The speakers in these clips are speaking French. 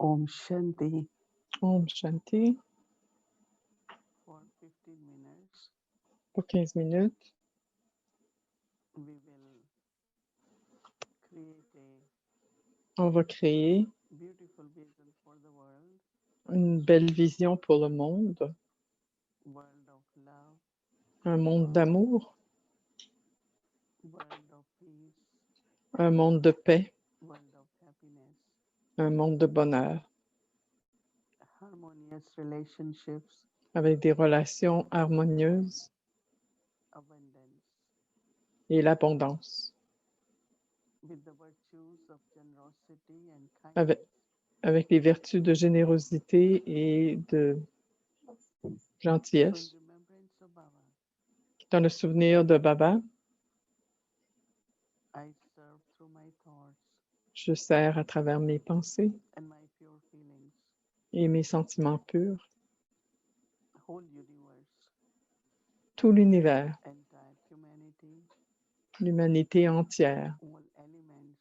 Om Shanti. Om Shanti For 15 minutes, pour 15 minutes. we will create On va créer a beautiful vision for the world, une belle vision pour le monde, world of love, un monde d'amour, world of peace, un monde de paix, world of happiness, un monde de bonheur, harmonious relationships, avec des relations harmonieuses abundance, et l'abondance, with the virtues of generosity and avec, kindness, avec les vertus de générosité et de so in gentillesse. remembrance of Baba, Dans le souvenir de Baba, I serve through my thoughts je sers à travers mes pensées and my pure feelings, et mes sentiments purs, whole universe, tout l'univers, entire humanity, l'humanité entière, all elements,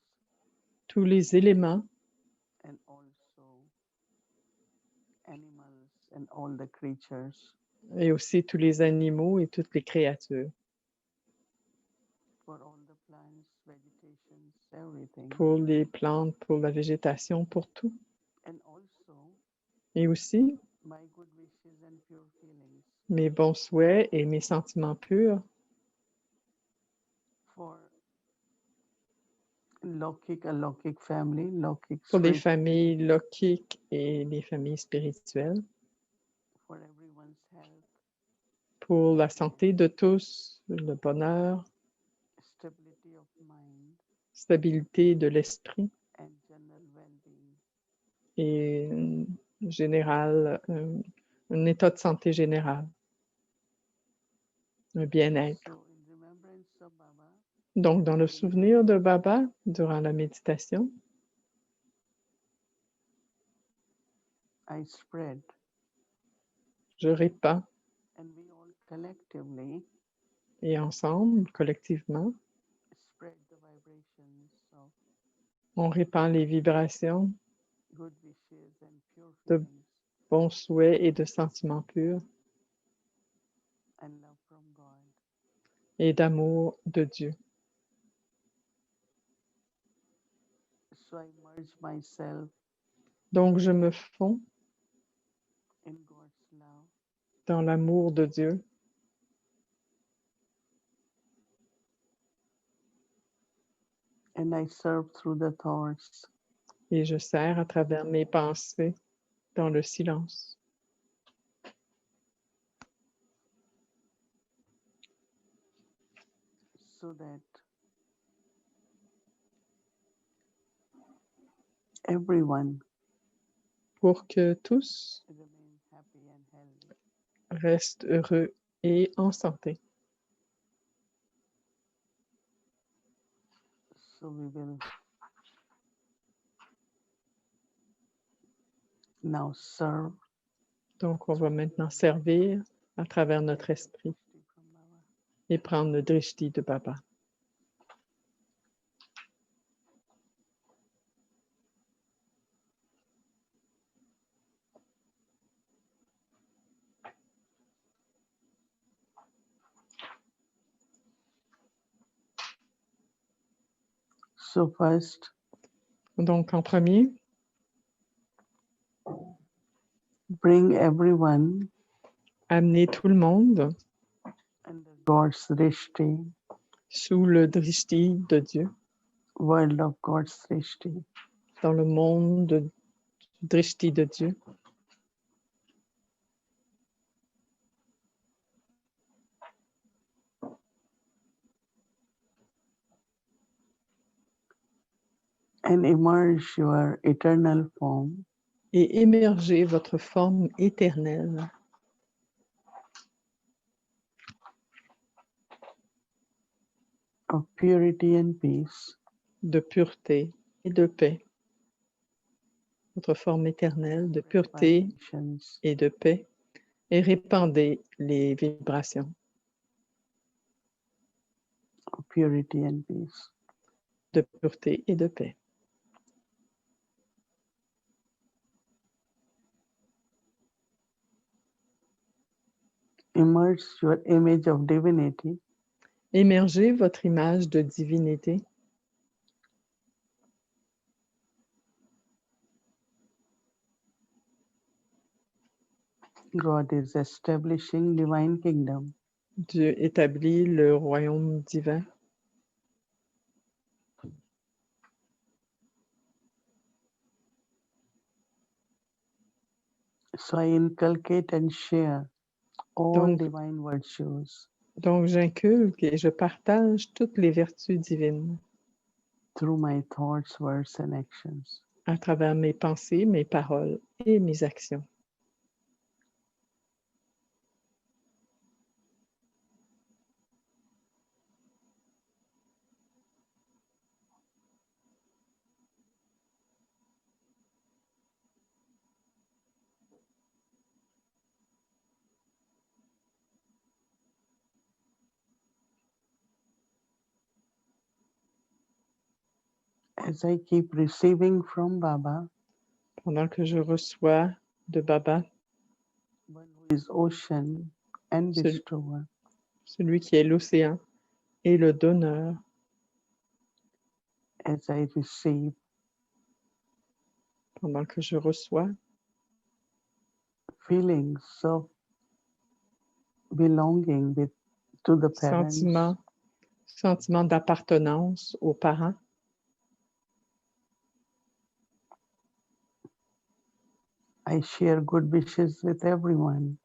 tous les éléments and also animals and all the creatures, et aussi tous les animaux et toutes les créatures, for all the plants, vegetations, everything, pour les plantes, pour la végétation, pour tout. and also Et aussi my good wishes and pure feelings mes bons souhaits et mes sentiments purs for Lokik, Alokik family, Lokik pour les spirit, familles lokiques et les familles spirituelles, for everyone's health, pour la santé de tous, le bonheur, stability of mind, stabilité de l'esprit and general well-being. et général, un état de santé général, un bien-être. So in remembrance of Baba, Donc, dans le souvenir de Baba, durant la méditation, I spread, je répands and we all collectively et ensemble, collectivement, spread the vibrations of on répand les vibrations good wishes and pure de feelings bons souhaits et de sentiments purs and love from God. et d'amour de Dieu. So I merge myself Donc, je me fonds in God's love dans l'amour de Dieu and I serve through the thoughts. et je sers à travers mes pensées dans le silence. So that everyone Pour que tous remain happy and healthy. restent heureux et en santé. So we will now serve Donc, on va maintenant servir à travers notre esprit Drishti from Baba. et prendre le drishti de Baba. So first, Donc, en premier, bring everyone amener tout le monde under God's Drishti, sous le drishti de Dieu, world of God's Drishti. dans le monde du drishti de Dieu. And emerge your eternal form Et émerger votre forme éternelle of purity and peace. de pureté et de paix. Votre forme éternelle de pureté Vibrations et de paix. Et répandez les vibrations of purity and peace. de pureté et de paix. Immerse your image of divinity Émergez votre image de divinité. God is establishing divine kingdom. Dieu établit le royaume divin. So I inculcate and share all Donc, divine virtues donc j'inculque et je partage toutes les vertus divines through my thoughts, words, and actions. à travers mes pensées, mes paroles et mes actions. As I keep receiving from Baba, Pendant que je reçois de Baba, one who is ocean and celui, bestower, celui qui est l'océan et le donneur, as I receive pendant que je reçois feelings of belonging to the parents, sentiment d'appartenance aux parents, I share good wishes with everyone.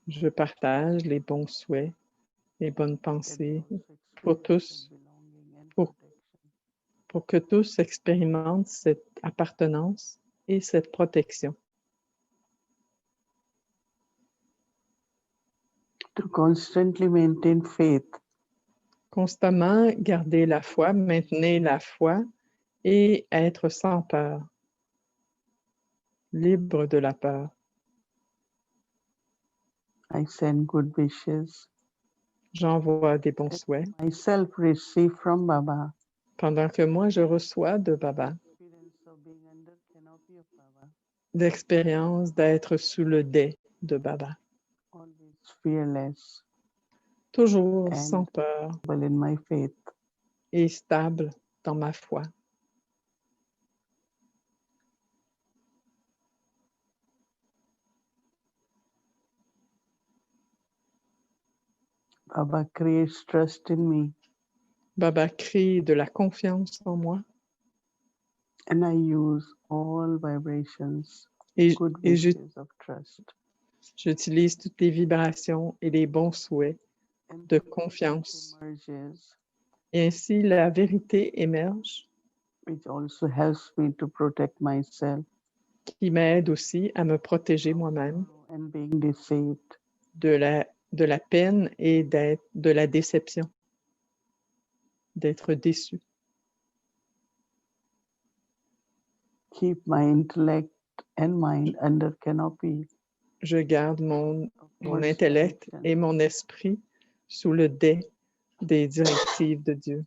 je partage les bons souhaits, les bonnes pensées pour tous, pour que tous expérimentent cette appartenance et cette protection. To constantly maintain faith Constamment garder la foi, maintenir la foi et être sans peur, libre de la peur. I send good wishes. J'envoie des bons souhaits Myself receive from Baba. pendant que moi je reçois de Baba Experience of being under canopy of Baba. l'expérience d'être sous le dais de Baba. Always fearless Toujours and sans peur in my faith. et stable dans ma foi. Baba creates trust in me. Baba crée de la confiance en moi And I use all vibrations, et, good et wishes of trust. j'utilise toutes les vibrations et les bons souhaits And de the truth confiance. emerges, Et ainsi, la vérité émerge, which also helps me to protect myself qui m'aide aussi à me protéger moi-même and being deceived. de la peine et de la déception, d'être déçu. Keep my intellect and mind under canopy Je garde mon God's intellect direction. et mon esprit sous le dais des directives de Dieu.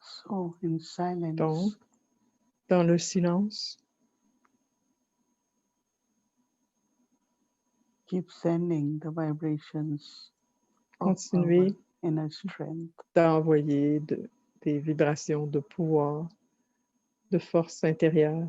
So in silence, Donc, dans le silence, keep sending the vibrations of continuez our inner strength. d'envoyer des vibrations de pouvoir, de force intérieure.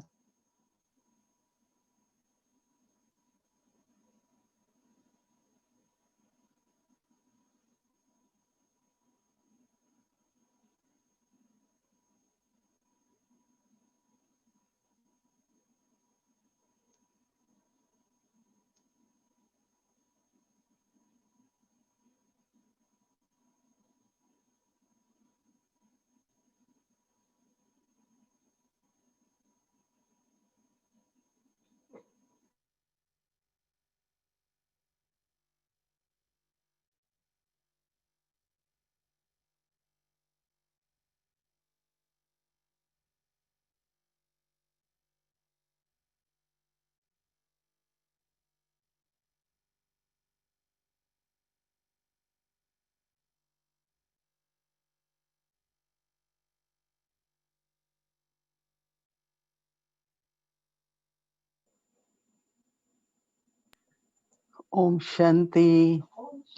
Om Shanti.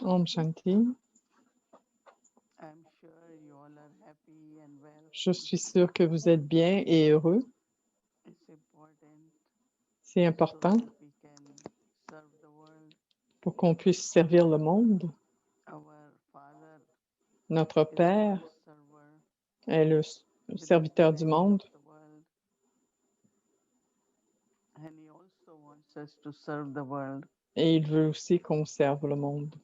Om Shanti. I'm sure you all are happy and well. Je suis sûre que vous êtes bien et heureux. It's important C'est so important that we can serve the world. pour qu'on puisse servir le monde. Our Father Notre is the Père world server, est le the serviteur du defender monde of the world, and He also wants us to serve the world. et il veut aussi qu'on serve le monde.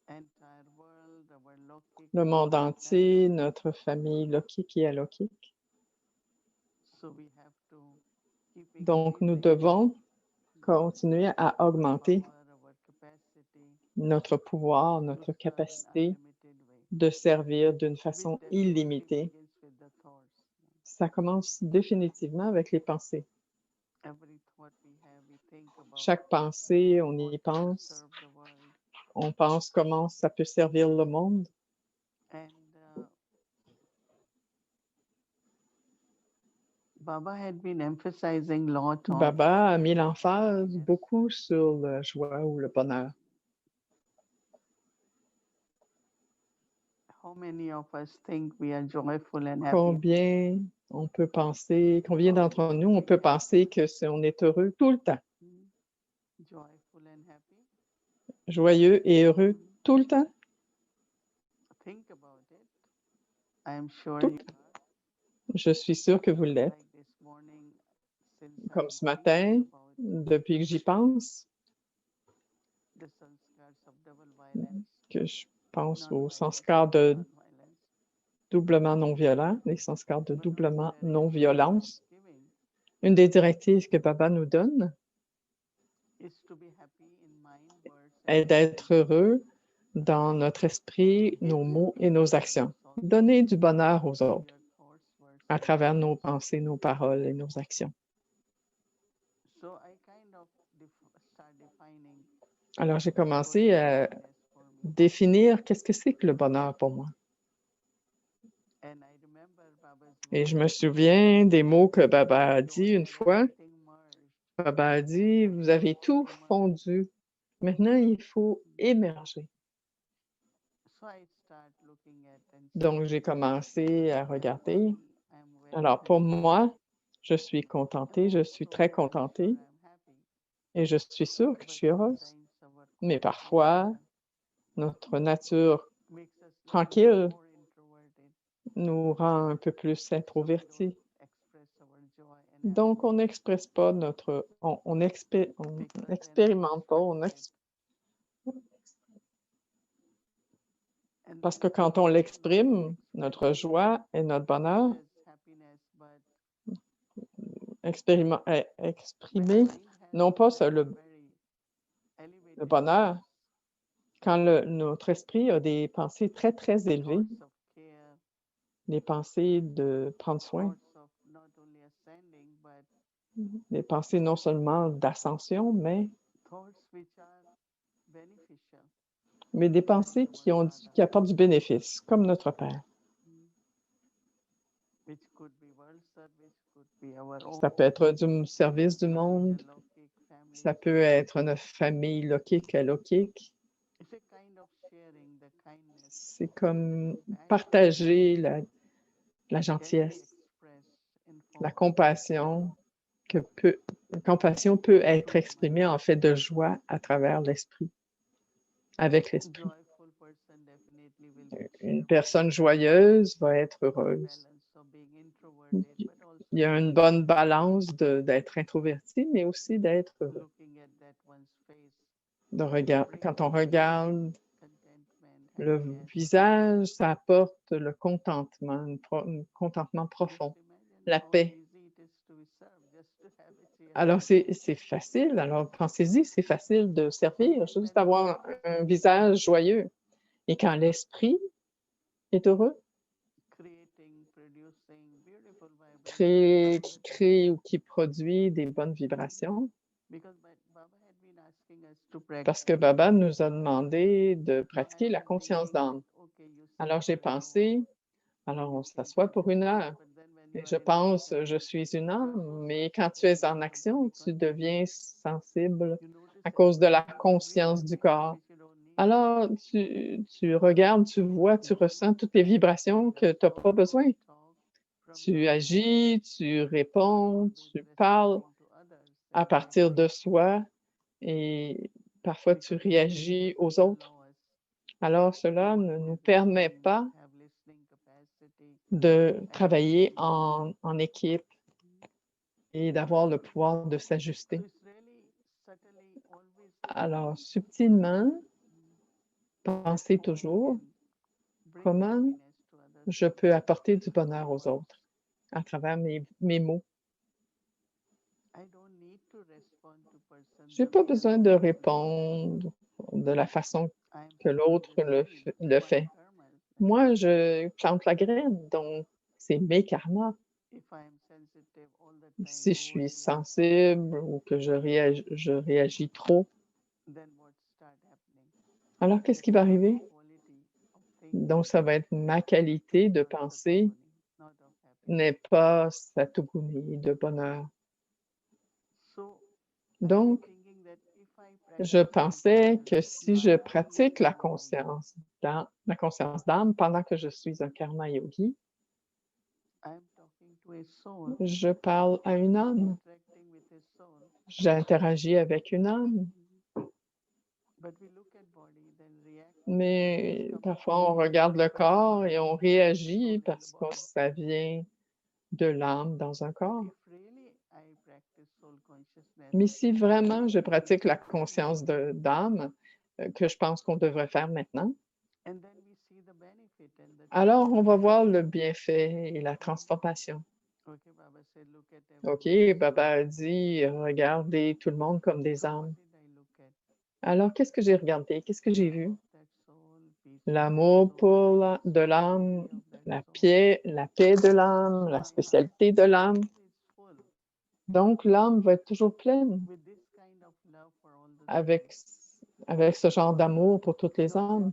Entire world, our Lokik Le monde family. entier, notre famille Lokik et Alokik. So we have to keep Donc, nous increasing devons continuer à our augmenter power, our capacity notre pouvoir, to notre serve in capacité unlimited way. de servir d'une façon Which definitely illimitée. begins with the thoughts. Ça commence définitivement avec les pensées. Every thought we have, we think about Chaque pensée, on what y can pense. serve the world. On pense comment ça peut servir le monde. And Baba had been emphasizing lot of Baba a mis l'emphase beaucoup sur la joie ou le bonheur. how many of us think we are joyful and happy. Combien on peut penser, combien d'entre nous, on peut penser que on est heureux tout le temps, Joyful and happy. joyeux et heureux tout le temps? Think about it. I am sure Tout you le temps. Je suis sûre que vous are l'êtes. like this morning, since Comme I'm ce matin, thinking about depuis que j'y pense, the sanskars of double violence, que je pense aux non-violence, sanskars de non-violence. doublement non-violent, les sanskars de One of the doublement directives non-violence. Baba is giving Une des directives que Baba nous donne is to be happy in mind, words, est and d'être heureux dans notre esprit, nos mots et nos actions. Donner du bonheur aux autres your thoughts, words, à and travers nos pensées, nos paroles et nos actions. so I kind of start defining Alors, j'ai what is commencé à happiness for me. définir qu'est-ce que c'est que le bonheur pour moi. And I remember Baba's Et je me words, souviens des mots que Baba a don't dit une let fois. everything merge. Baba a dit, vous avez tout fondu. Maintenant, il faut émerger. So I start looking at and Donc, seeing, j'ai commencé à I'm regarder. happy, I'm very Alors, pour thankful, moi, je suis and contentée, je suis also très I'm sure contentée I'm happy. et je suis sûre que je But suis heureuse. sometimes our Mais quiet parfois, nature notre nature makes us little tranquille more introverted. nous rend un peu plus So we introvertis. don't express our joy and Donc, on n'expresse pas notre... On n'expérimente pas, and parce then que quand on l'exprime, notre joie et notre bonheur, there's happiness, but exprimer, non pas le very elevated bonheur, thoughts, quand notre esprit a des pensées très, très élevées, thoughts of care, des pensées de prendre soin, thoughts of not only ascending, but des pensées non seulement d'ascension, mais thoughts which are beneficial, des pensées qui apportent du bénéfice, comme notre Père. which could be world service, could be our own Ça peut être du service du monde, Lokik family. ça peut être notre famille Lokik à Lokik. It's a kind of sharing the kindness C'est comme partager la can gentillesse, be expressed in la form compassion, la compassion peut être exprimée en fait de joie à travers l'esprit, avec l'esprit. joyful person definitely will be Une personne joyeuse va être heureuse. balance of being introverted, but also Il y a une bonne balance d'être introverti, mais aussi d'être heureux. looking at that one's face, Quand on regarde contentment, le happiness. visage, ça apporte le contentement, un contentement profond, Just imagine la how paix. easy it is to be served, just to have a cheer. Alors, c'est facile. Alors, pensez-y, c'est facile de servir, juste d'avoir un visage joyeux. Et quand l'esprit est heureux, Creating, producing beautiful qui crée ou qui produit des bonnes vibrations, because Baba had been asking us to parce practice. que Baba nous a demandé de So pratiquer I la was conscience thinking d'âme. that, okay, you sit Alors, j'ai for an hour, pensé, alors on s'assoit pour 1 heure. but then when Et you je are in pense, action, je suis une âme, you are so mais quand tu es en sensitive to your action, body tu deviens sensible You notice à cause de la conscience du corps. Alors, tu regardes, tu vois, tu ressens toutes les vibrations que tu n'as pas besoin. Tu agis, tu réponds, tu parles à partir de soi et parfois tu réagis aux autres. Alors, cela ne nous permet pas de travailler en équipe et d'avoir le pouvoir de s'ajuster. Alors, subtilement, pensez toujours comment je peux apporter du bonheur aux autres à travers mes mots. Je n'ai pas besoin de répondre de la façon que l'autre le fait. Moi, je plante la graine, donc c'est mes karmas. Si je suis sensible ou que je réagis trop, alors qu'est-ce qui va arriver? Donc, ça va être ma qualité de pensée n'est pas satoguni, de bonheur. Donc, je pensais que si je pratique la conscience d'âme pendant que je suis un karma yogi, je parle à une âme. J'interagis avec une âme. Mais parfois, on regarde le corps et on réagit parce que ça vient de l'âme dans un corps. Mais si vraiment je pratique la conscience d'âme, que je pense qu'on devrait faire maintenant, alors on va voir le bienfait et la transformation. OK, Baba a dit, regardez tout le monde comme des âmes. Alors, qu'est-ce que j'ai regardé? Qu'est-ce que j'ai vu? L'amour de l'âme, la paix de l'âme, la spécialité de l'âme. Donc, l'âme va être toujours pleine avec ce genre d'amour pour toutes les âmes.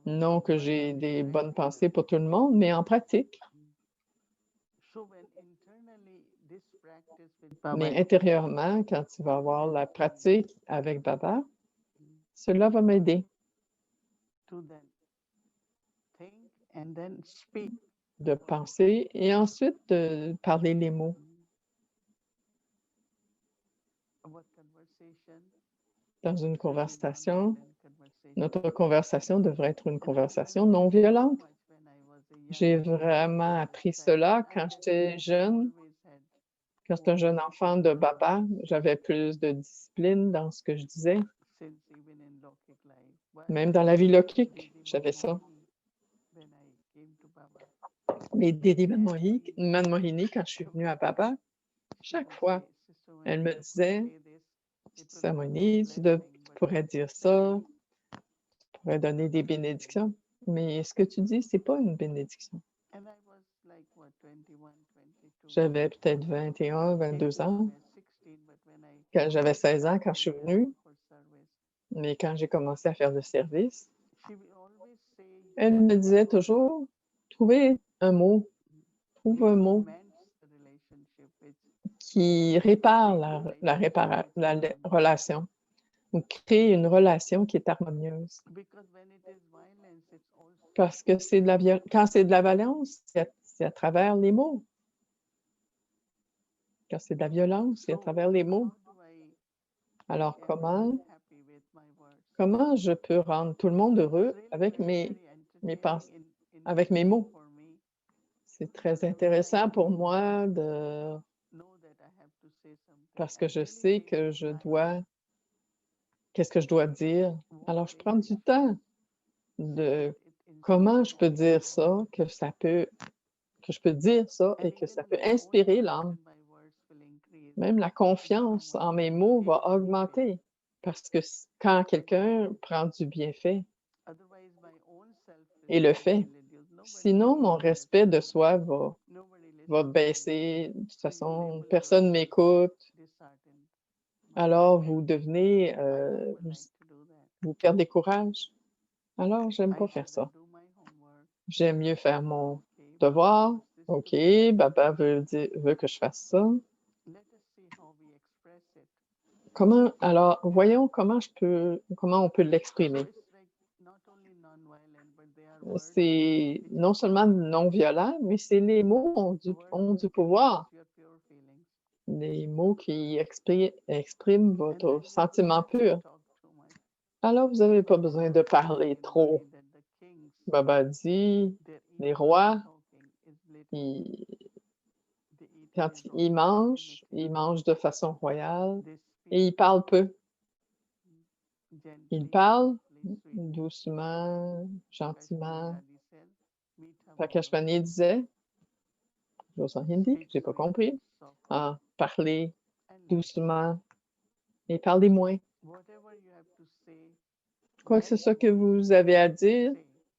Non que j'ai des bonnes pensées pour tout le monde, mais en pratique. Mais intérieurement, quand tu vas avoir la pratique avec Baba, cela va m'aider de penser et ensuite de parler les mots. Dans une conversation, notre conversation devrait être une conversation non violente. J'ai vraiment appris cela quand j'étais jeune. Quand j'étais un jeune enfant de Baba, j'avais plus de discipline dans ce que je disais. Même dans la vie lokique, j'avais ça. Mais Dédé Manmohini, quand je suis venue à Baba, chaque fois, elle me disait, Samoni, tu pourrais dire ça, tu pourrais donner des bénédictions, mais ce que tu dis, c'est pas une bénédiction. J'avais peut-être 21, 22 ans. Quand j'avais 16 ans quand je suis venue, mais quand j'ai commencé à faire le service, elle me disait toujours, trouve un mot qui répare la relation ou crée une relation qui est harmonieuse. Parce que quand c'est de la violence, c'est à travers les mots. Quand c'est de la violence, c'est à travers les mots. Alors, comment je peux rendre tout le monde heureux avec mes mots? C'est très intéressant pour moi parce que je sais que qu'est-ce que je dois dire. Alors, je prends du temps de comment je peux dire ça, que je peux dire ça et que ça peut inspirer l'âme. Même la confiance en mes mots va augmenter parce que quand quelqu'un prend du bienfait et le fait, sinon mon respect de soi va baisser. De toute façon, personne ne m'écoute. Alors, vous devenez, vous perdez courage. Alors, j'aime pas faire ça. J'aime mieux faire mon devoir. OK, Baba veut que je fasse ça. Alors, voyons comment on peut l'exprimer. C'est non seulement non violent, mais c'est les mots ont du pouvoir. Les mots qui expriment votre sentiment pur. Alors, vous n'avez pas besoin de parler trop. Baba dit, les rois, quand ils mangent de façon royale et ils parlent peu. Ils parlent doucement, gentiment. Pakashvani disait, j'ose en hindi, j'ai pas compris. Parlez doucement et parlez moins. Quoi que ce soit que vous avez à dire,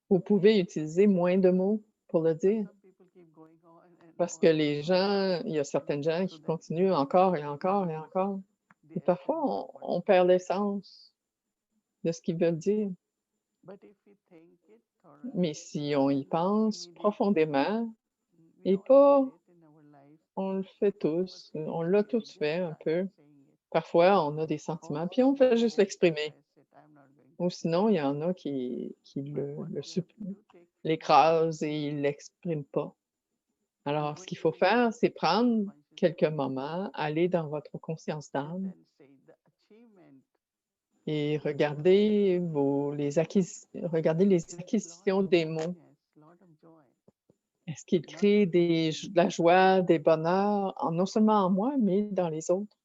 vous pouvez utiliser moins de mots pour le dire. Parce que il y a certaines gens qui continuent encore et encore et encore. Et parfois, on perd l'essence de ce qu'ils veulent dire. Mais si on y pense profondément, et pas, on le fait tous, on l'a tous fait un peu. Parfois, on a des sentiments, puis on fait juste l'exprimer. Ou sinon, il y en a qui l'écrasent et ils ne l'expriment pas. Alors, ce qu'il faut faire, c'est prendre quelques moments, aller dans votre conscience d'âme et regarder les acquisitions des mots. Est-ce qu'ils créent de la joie, des bonheurs, non seulement en moi, mais dans les autres?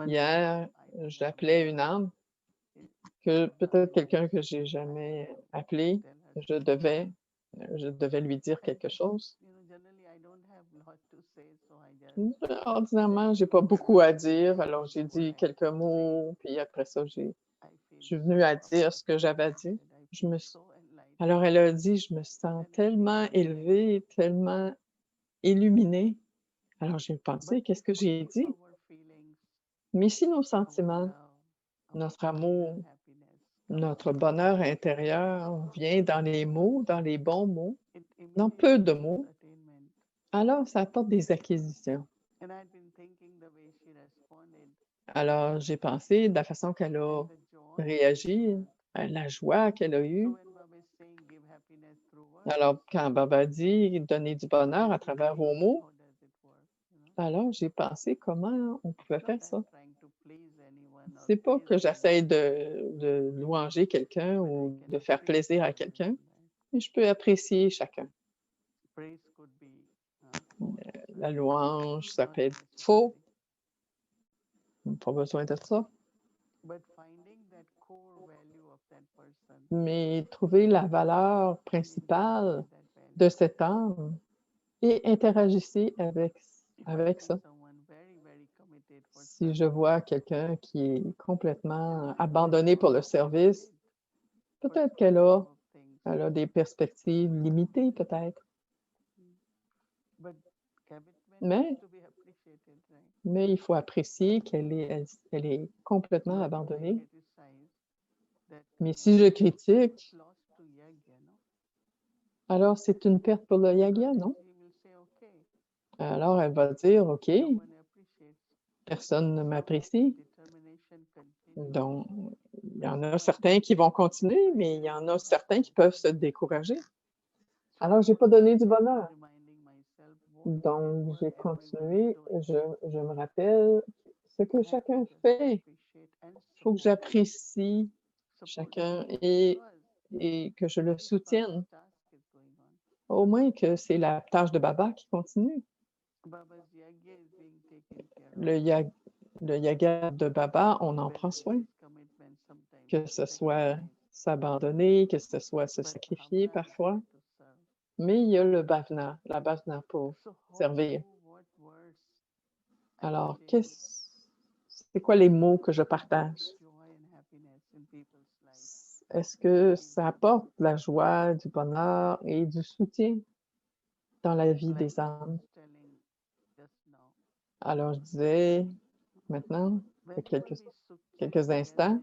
Hier, j'appelais une âme, peut-être quelqu'un que j'ai jamais appelé. Je devais lui dire quelque chose. Ordinairement, j'ai pas beaucoup à dire, alors j'ai dit quelques mots, puis après ça, je suis venue à dire ce que j'avais à dire. Alors elle a dit, je me sens tellement élevée, tellement illuminée. Alors j'ai pensé, qu'est-ce que j'ai dit? Mais si nos sentiments, notre amour, notre bonheur intérieur vient dans les mots, dans les bons mots, dans peu de mots, alors ça apporte des acquisitions. Alors, j'ai pensé de la façon qu'elle a réagi, à la joie qu'elle a eue. Alors, quand Baba dit « Donnez du bonheur à travers vos mots », alors j'ai pensé comment on pouvait faire ça. C'est pas que j'essaie de louanger quelqu'un ou de faire plaisir à quelqu'un, mais je peux apprécier chacun. La louange, ça peut être faux. Pas besoin de ça. Mais trouver la valeur principale de cette âme et interagissez avec ça. Si je vois quelqu'un qui est complètement abandonné pour le service, peut-être qu'elle a des perspectives limitées, peut-être. Mais il faut apprécier qu'elle est complètement abandonnée. Mais si je critique, alors c'est une perte pour le yagya, non? Alors elle va dire, OK, personne ne m'apprécie. Donc, il y en a certains qui vont continuer, mais il y en a certains qui peuvent se décourager. Alors, je n'ai pas donné du bonheur. Donc, j'ai continué. Je me rappelle ce que chacun fait. Il faut que j'apprécie chacun et que je le soutienne. Au moins que c'est la tâche de Baba qui continue. Le yaga de Baba, on en prend soin. Que ce soit s'abandonner, que ce soit se sacrifier parfois. Mais il y a la bhavana pour servir. Alors, c'est quoi les mots que je partage? Est-ce que ça apporte la joie, du bonheur et du soutien dans la vie des âmes? Alors, je disais, maintenant, il y a quelques instants,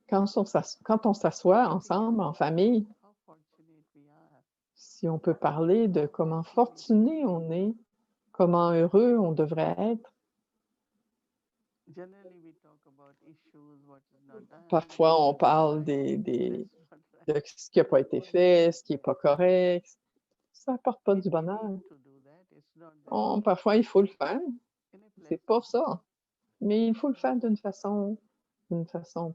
quand on s'assoit ensemble, en famille, si on peut parler de comment fortuné on est comment heureux on devrait être. Parfois, on parle de ce qui n'a pas été fait, ce qui n'est pas correct. Ça n'apporte pas du bonheur. Parfois, il faut le faire. C'est pas ça. Mais il faut le faire d'une façon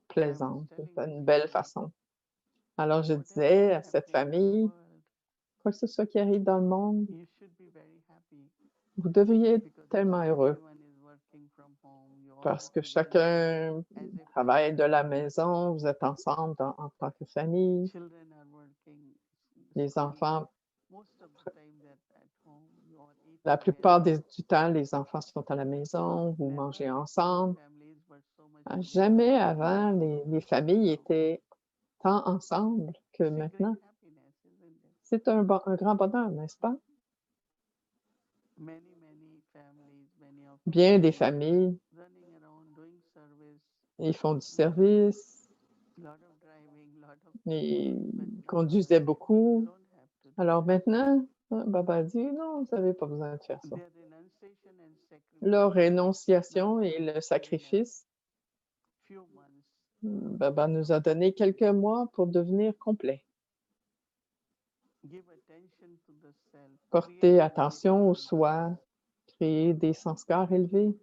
plaisante, d'une belle façon. Alors, je disais à cette famille, quoi que ce soit qui arrive dans le monde, vous devriez être tellement heureux parce que chacun travaille de la maison, vous êtes ensemble en tant que famille. Les enfants, la plupart du temps, les enfants sont à la maison, vous mangez ensemble. Jamais avant, les familles étaient tant ensemble que maintenant. C'est un grand bonheur, n'est-ce pas? Bien des familles, ils font du service, ils conduisaient beaucoup. Alors maintenant, Baba dit, non, vous n'avez pas besoin de faire ça. Leur rénonciation et le sacrifice, Baba nous a donné quelques mois pour devenir complets. Porter attention au soi, créer des sanskars élevés.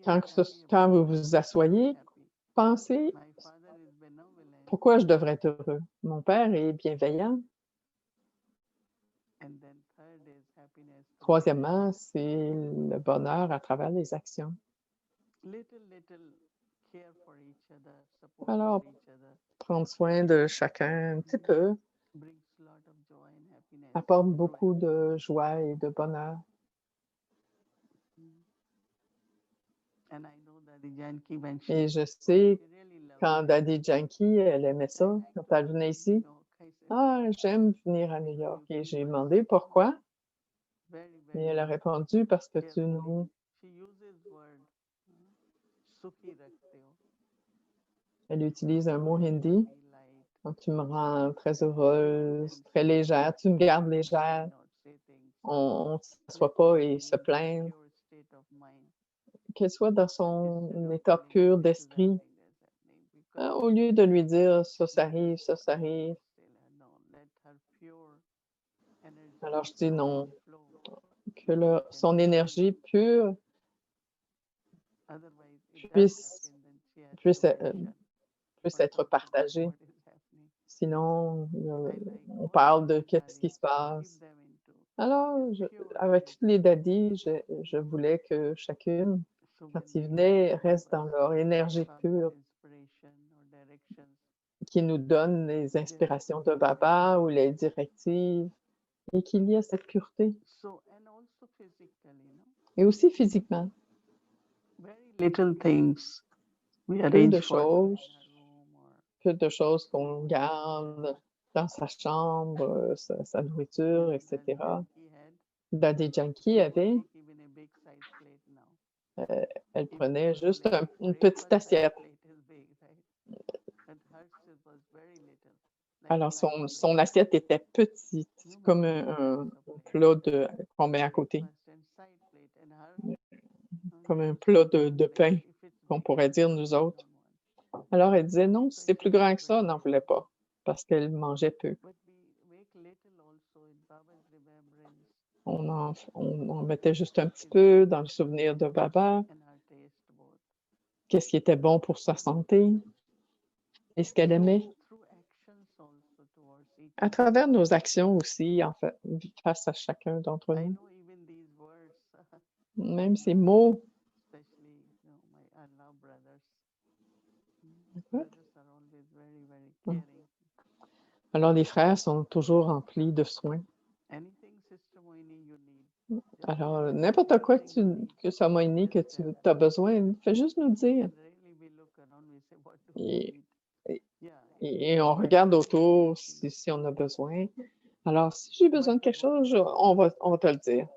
Quand vous vous asseyez, pensez, pourquoi je devrais être heureux? Mon père est bienveillant. Troisièmement, c'est le bonheur à travers les actions. Alors, prendre soin de chacun un petit peu apporte beaucoup de joie et de bonheur. Et je sais, quand Daddy Janki, elle aimait ça, quand elle venait ici, « Ah, j'aime venir à New York. » Et j'ai demandé pourquoi. Et elle a répondu, « Parce que tu nous... » Elle utilise un mot hindi. « Tu me rends très heureuse, très légère. Tu me gardes légère. » On ne s'assoit pas et se plaint. Qu'elle soit dans son état pur d'esprit. Au lieu de lui dire « ça arrive, ça arrive », alors je dis non, que son énergie pure puisse être partagée. Sinon, on parle de qu'est-ce qui se passe. Alors, avec toutes les daddies, je voulais que chacune, quand ils venaient, reste dans leur énergie pure, qui nous donne les inspirations de Baba ou les directives, et qu'il y ait cette pureté. Et aussi physiquement. Peu de choses qu'on garde dans sa chambre, sa nourriture, etc. Daddy Janki avait, elle prenait juste une petite assiette. Alors, son assiette était petite, comme un plat qu'on met à côté. Comme un plat de pain, qu'on pourrait dire nous autres. Alors, elle disait, non, si c'est plus grand que ça, elle n'en voulait pas, parce qu'elle mangeait peu. On en mettait juste un petit peu dans le souvenir de Baba, qu'est-ce qui était bon pour sa santé et ce qu'elle aimait. À travers nos actions aussi, en fait, face à chacun d'entre nous. Même ces mots. Alors, les frères sont toujours remplis de soins. Alors, n'importe quoi que Samoini, que tu as besoin, fais juste nous dire. Et on regarde autour si on a besoin. Alors, si j'ai besoin de quelque chose, on va te le dire.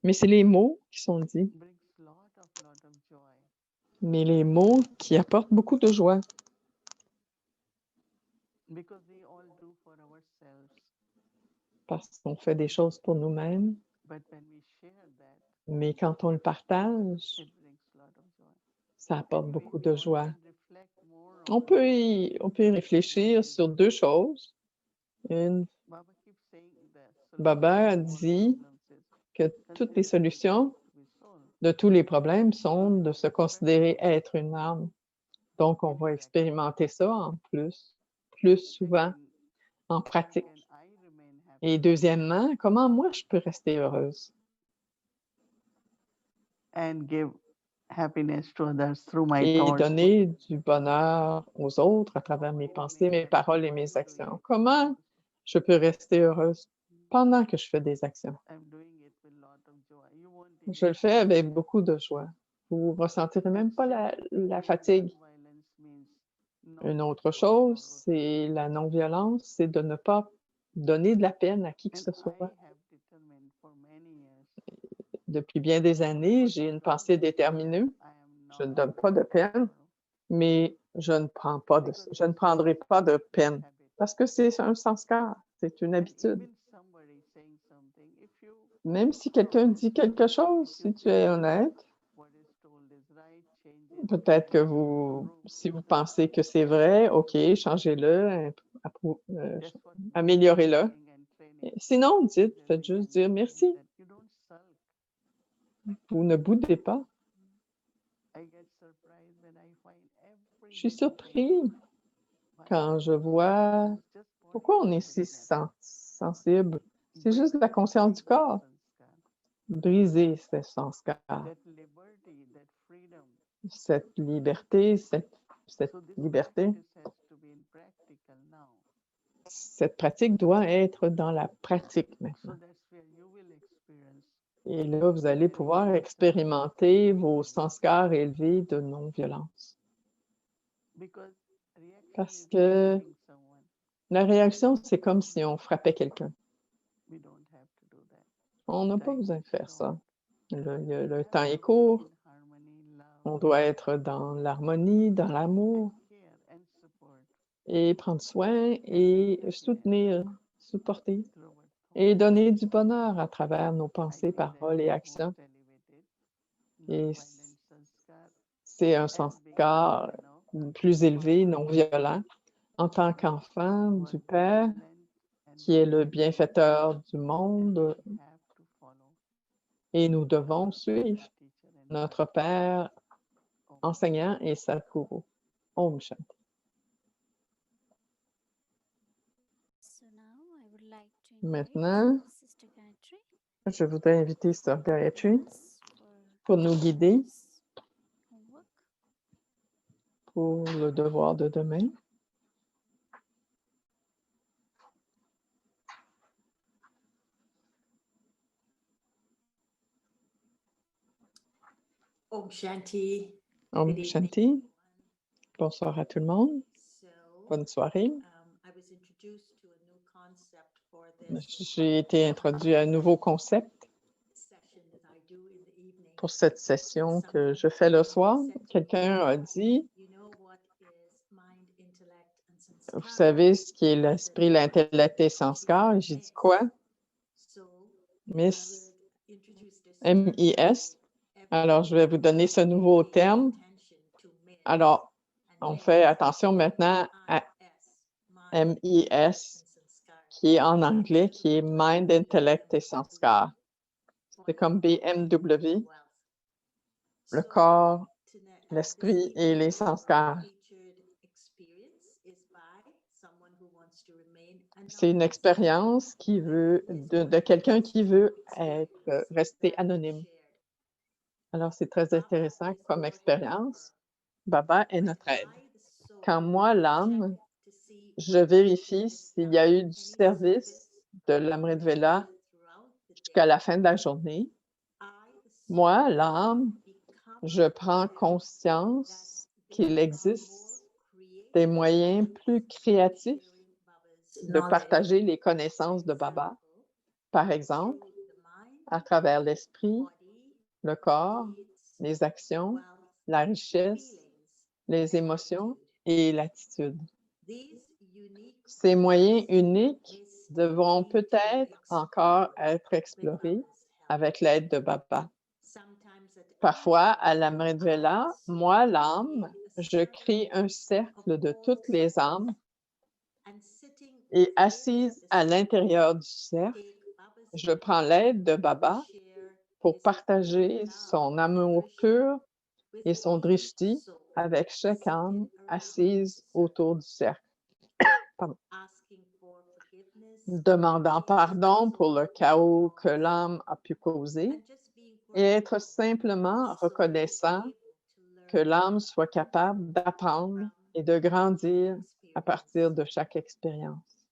Mais c'est les mots qui sont dits. Mais les mots qui apportent beaucoup de joie. parce qu'on fait des choses pour nous-mêmes, mais quand on le partage, ça apporte beaucoup de joie. On peut y réfléchir sur 2 choses. Baba dit que toutes les solutions de tous les problèmes sont de se considérer être une âme. Donc, on va expérimenter ça en plus souvent en pratique. Et deuxièmement, comment moi je peux rester heureuse? Et donner du bonheur aux autres à travers mes pensées, mes paroles et mes actions. Comment je peux rester heureuse pendant que je fais des actions? Je le fais avec beaucoup de joie. Vous ne ressentirez même pas la fatigue. Une autre chose, c'est la non-violence, c'est de ne pas donner de la peine à qui que ce soit. Depuis bien des années, j'ai une pensée déterminée. Je ne donne pas de peine, mais je ne prendrai pas de peine parce que c'est un sanskar, c'est une habitude. Même si quelqu'un dit quelque chose, si tu es honnête, peut-être que si vous pensez que c'est vrai, OK, changez-le, améliorez-le. Sinon, faites juste dire merci. Vous ne boudez pas. Je suis surpris quand je vois pourquoi on est si sensible. C'est juste la conscience du corps. Briser ces sanskars. Cette liberté, cette liberté. Cette pratique doit être dans la pratique maintenant. Et là, vous allez pouvoir expérimenter vos sanskars élevés de non-violence. Parce que la réaction, c'est comme si on frappait quelqu'un. On n'a pas besoin de faire ça. Le temps est court. On doit être dans l'harmonie, dans l'amour, et prendre soin et soutenir, supporter, et donner du bonheur à travers nos pensées, paroles et actions. Et c'est un sanskar plus élevé, non violent, en tant qu'enfant du Père, qui est le bienfaiteur du monde, et nous devons suivre notre Père enseignant et Sadhguru. Om Shanti. Maintenant, je voudrais inviter Sœur Gayatri pour nous guider pour le devoir de demain. Om Shanti. Om Shanti. Bonsoir à tout le monde. Bonne soirée. J'ai été introduit à un nouveau concept pour cette session que je fais le soir. Quelqu'un a dit, vous savez ce qui est l'esprit, l'intellect et sanskar? Et j'ai dit quoi? MIS. M-I-S. Alors, je vais vous donner ce nouveau terme. Alors, on fait attention maintenant à M-I-S, qui est en anglais, qui est Mind, Intellect et Sanskar. C'est comme BMW, le corps, l'esprit et les sanskars. C'est une expérience qui veut de quelqu'un qui veut rester anonyme. Alors, c'est très intéressant comme expérience. Baba est notre aide. Quand moi, l'âme, je vérifie s'il y a eu du service de l'Amrit Vela jusqu'à la fin de la journée. Moi, l'âme, je prends conscience qu'il existe des moyens plus créatifs de partager les connaissances de Baba. Par exemple, à travers l'esprit, le corps, les actions, la richesse, les émotions et l'attitude. Ces moyens uniques devront peut-être encore être explorés avec l'aide de Baba. Parfois, à la Mridvela, moi, l'âme, je crée un cercle de toutes les âmes et assise à l'intérieur du cercle, je prends l'aide de Baba pour partager son amour pur et son drishti avec chaque âme assise autour du cercle. Demandant pardon pour le chaos que l'âme a pu causer et être simplement reconnaissant que l'âme soit capable d'apprendre et de grandir à partir de chaque expérience.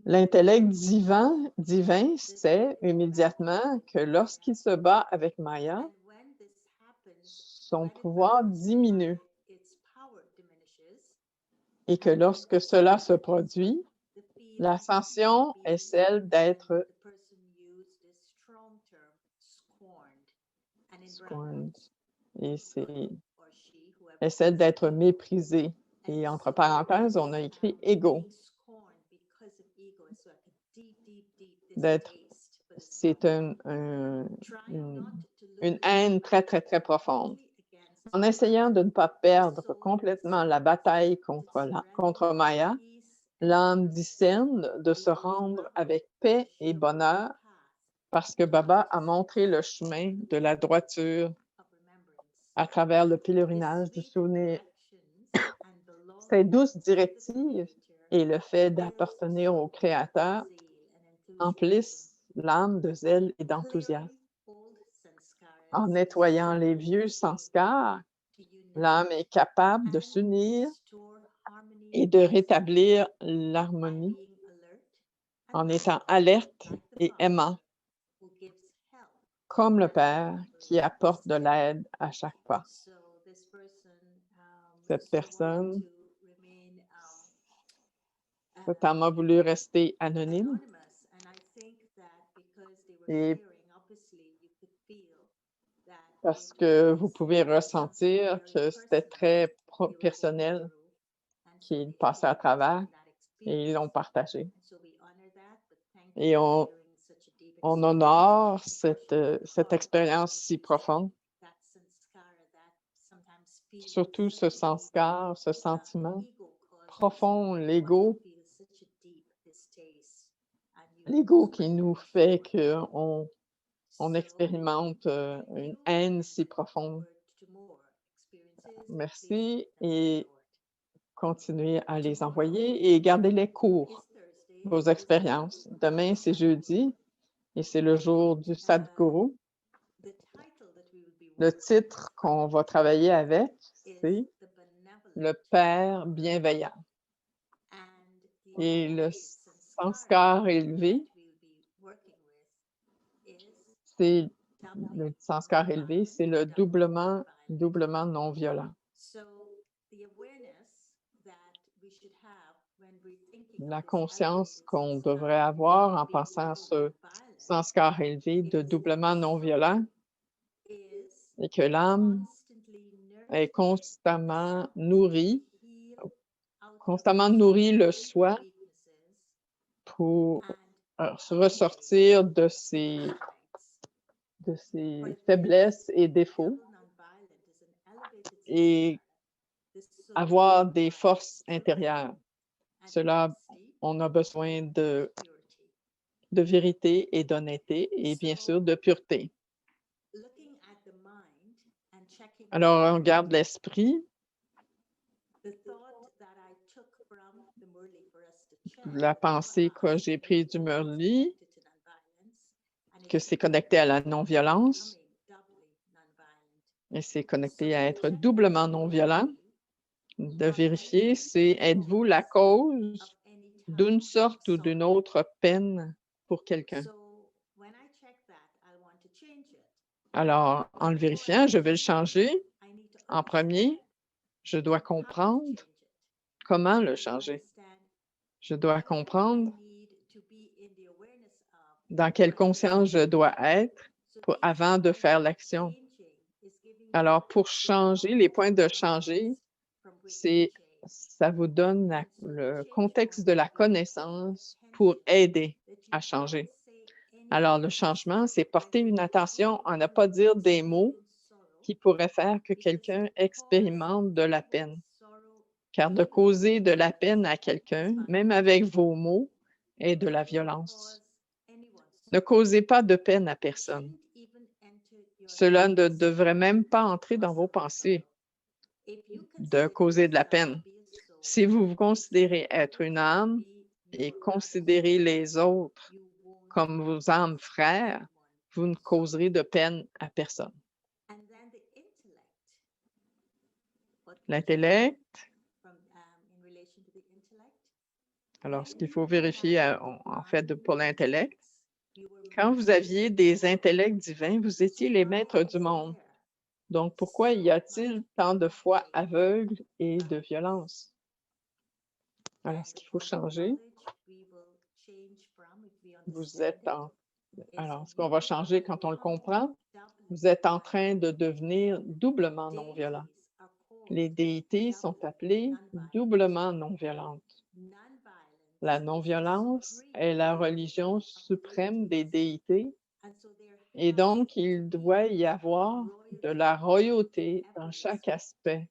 L'intellect divin sait immédiatement que lorsqu'il se bat avec Maya, son pouvoir diminue et que lorsque cela se produit, l'ascension est celle d'être scorned et est celle d'être méprisée. Et entre parenthèses, on a écrit ego. C'est une haine très, très, très profonde. En essayant de ne pas perdre complètement la bataille contre Maya, l'âme discerne de se rendre avec paix et bonheur parce que Baba a montré le chemin de la droiture à travers le pèlerinage du souvenir. Ces douces directives et le fait d'appartenir au Créateur emplissent l'âme de zèle et d'enthousiasme. En nettoyant les vieux sanskars, l'âme est capable de s'unir et de rétablir l'harmonie en étant alerte et aimant, comme le Père qui apporte de l'aide à chaque pas. Cette personne, cette âme a voulu rester anonyme et parce que vous pouvez ressentir que c'était très personnel qu'ils passaient à travers et ils l'ont partagé. Et on honore cette expérience si profonde, surtout ce sanskar, ce sentiment profond, l'ego qui nous fait qu'on expérimente une haine si profonde. Merci et continuez à les envoyer et gardez-les courts, vos expériences. Demain, c'est jeudi et c'est le jour du Sadhguru. Le titre qu'on va travailler avec, c'est le Père bienveillant. Et le sanskar élevé, c'est le doublement non violent. La conscience qu'on devrait avoir en pensant à ce sanskar élevé de doublement non violent et que l'âme est constamment nourrie le soi pour ressortir de ses faiblesses et défauts et avoir des forces intérieures. Cela, on a besoin de vérité et d'honnêteté et bien sûr de pureté. Alors, on garde l'esprit. La pensée que j'ai prise du Murli, que c'est connecté à la non-violence et c'est connecté à être doublement non-violent. De vérifier, c'est êtes-vous la cause d'une sorte ou d'une autre peine pour quelqu'un? Alors, en le vérifiant, je vais le changer. En premier, je dois comprendre comment le changer. Je dois comprendre dans quelle conscience je dois être avant de faire l'action. Alors, pour changer, les points de changer, c'est ça vous donne le contexte de la connaissance pour aider à changer. Alors, le changement, c'est porter une attention à ne pas dire des mots qui pourraient faire que quelqu'un expérimente de la peine. Car de causer de la peine à quelqu'un, même avec vos mots, est de la violence. Ne causez pas de peine à personne. Cela ne devrait même pas entrer dans vos pensées de causer de la peine. Si vous vous considérez être une âme et considérez les autres comme vos âmes frères, vous ne causerez de peine à personne. L'intellect. Alors, ce qu'il faut vérifier, en fait, pour l'intellect, quand vous aviez des intellects divins, vous étiez les maîtres du monde. Donc, pourquoi y a-t-il tant de foi aveugle et de violence? Alors, ce qu'il faut changer, vous êtes en... Alors, ce qu'on va changer quand on le comprend, vous êtes en train de devenir doublement non-violent. Les déités sont appelées doublement non-violentes. La non-violence est la religion suprême des déités et donc il doit y avoir de la royauté dans chaque aspect,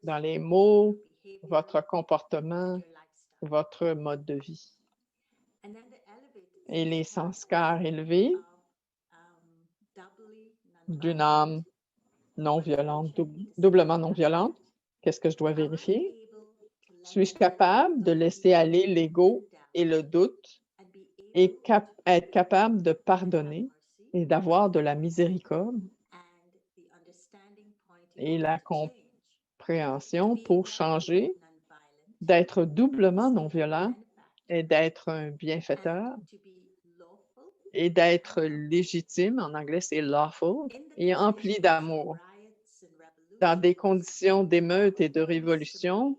dans les mots, votre comportement, votre mode de vie. Et les sanskars élevés d'une âme non-violente, doublement non-violente, qu'est-ce que je dois vérifier? Suis-je capable de laisser aller l'ego et le doute et être capable de pardonner et d'avoir de la miséricorde et la compréhension pour changer, d'être doublement non-violent et d'être un bienfaiteur et d'être légitime, en anglais c'est lawful, et empli d'amour. Dans des conditions d'émeute et de révolution,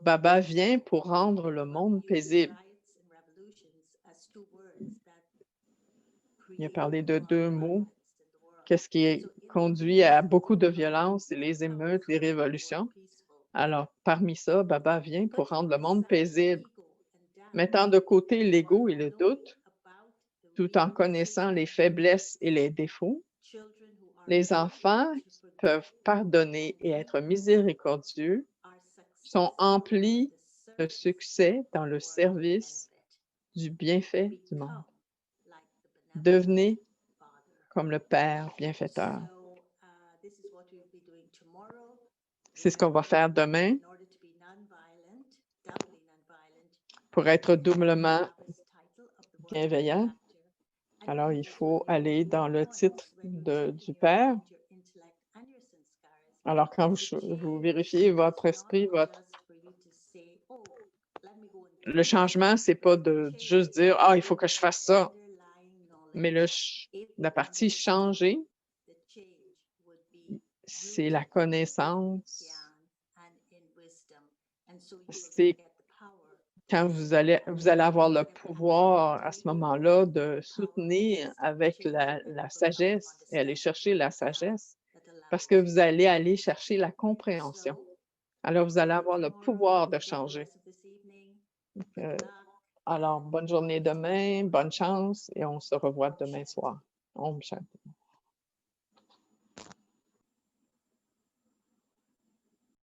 Baba vient pour rendre le monde paisible. Il a parlé de 2 mots. Qu'est-ce qui conduit à beaucoup de violence? C'est les émeutes, les révolutions. Alors, parmi ça, Baba vient pour rendre le monde paisible, mettant de côté l'ego et le doute, tout en connaissant les faiblesses et les défauts. Les enfants qui peuvent pardonner et être miséricordieux sont emplis de succès dans le service du bienfait du monde. Devenez comme le Père bienfaiteur. C'est ce qu'on va faire demain pour être doublement bienveillant. Alors, il faut aller dans le titre du Père. Alors, quand vous vérifiez votre esprit, le changement, c'est pas de juste dire « Ah, il faut que je fasse ça », mais la partie « changer », c'est la connaissance. C'est quand vous allez avoir le pouvoir à ce moment-là de soutenir avec la sagesse et aller chercher la sagesse parce que vous allez aller chercher la compréhension. Alors, vous allez avoir le pouvoir de changer. Alors, bonne journée demain, bonne chance et on se revoit demain soir. Om Shanti.